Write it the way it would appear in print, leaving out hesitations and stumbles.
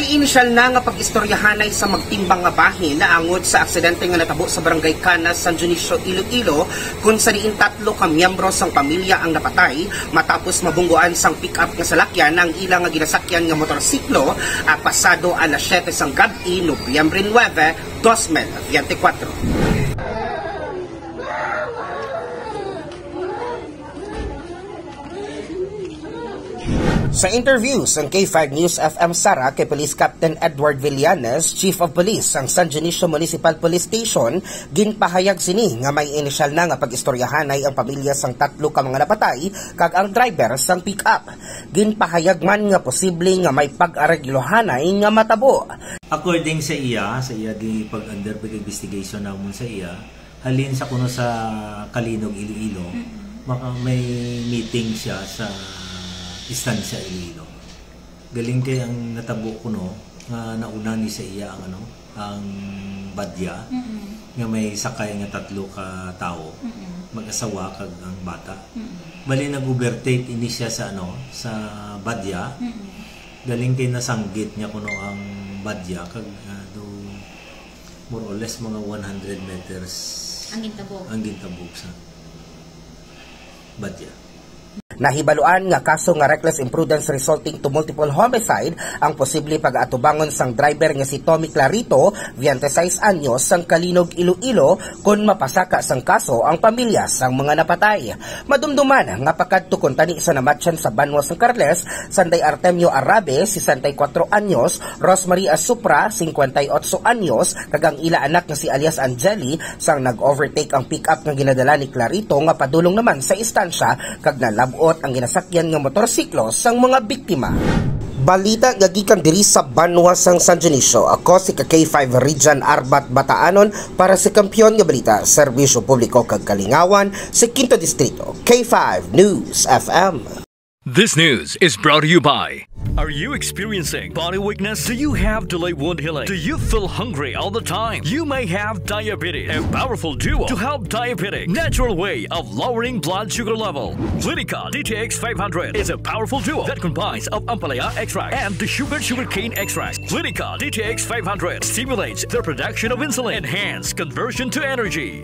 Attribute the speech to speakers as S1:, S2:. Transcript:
S1: May inisyal na nga pag-istoryahanay sa magtimbang nga bahin na angod sa aksidente nga natabo sa Barangay Canas, San Dionisio, Iloilo, kung sa diin 3 ka miyembro sang pamilya ang napatay matapos mabungguan sang pick-up nga salakyan ang ilang nga ginasakyan nga motorsiklo pasado alas 7 sang gabi, Nobyembre 9, 2024. Sa interview sa K5 News FM Sara kay Police Captain Edward Villanes, Chief of Police ang San Dionisio Municipal Police Station, ginpahayag sini nga may inisyal na nga pag-istoryahanay ang pamilya sang 3 ka mga napatay kag ang driver sang pick-up. Ginpahayag man nga posible nga may pag-areglohanay nga matabo.
S2: According sa iya di pag-under investigation namon sa iya, halin sa kuno sa Kalinog, Iloilo, may meeting siya sa istansya Iloilo. Galing kay ang natabo ko nga nauna ni sa iya ang badya nga may sakay nga 3 ka tao, mag-asawa kag ang bata. Bali nag-overtake ini siya sa sa badya. Galing kay nasanggit niya kuno ang badya kag more or less mga 100 meters ang gintabog sa badya.
S1: Nahibaluan nga kaso nga reckless imprudence resulting to multiple homicide ang posible pag-atubangon sang driver nga si Tommy Clarito, 26 anyos, sang Kalinog, Iloilo, kung mapasaka sang kaso ang pamilya sang mga napatay. Madumduman nga pakadtukon tani sa namatyan sa Banwa sang Carles, Sanday Artemio Arabe, 64 anyos, Rosemary Asupra, 58 anyos, kag ang ila anak nga si alias Angeli, sang nag-overtake ang pick-up nga ginadala ni Clarito nga padulong naman sa istansya kag nalabot ang ginasakyan nga motorsiklo sang mga biktima. Balita nga gikan diri sa Banwa sang San Dionisio. Ako si K5 Region Arbat Bataanon para sa Kampiyon nga Balita, Serbisyo Publiko kag Kalingawan sa 5th Distrito. K5 News FM.
S3: This news is brought to you by... Are you experiencing body weakness? Do you have delayed wound healing? Do you feel hungry all the time? You may have diabetes. A powerful duo to help diabetic. Natural way of lowering blood sugar level. Clinica DTX 500 is a powerful duo that combines of Ampalaya extract and the sugarcane extract. Clinica DTX 500 stimulates the production of insulin, enhance conversion to energy.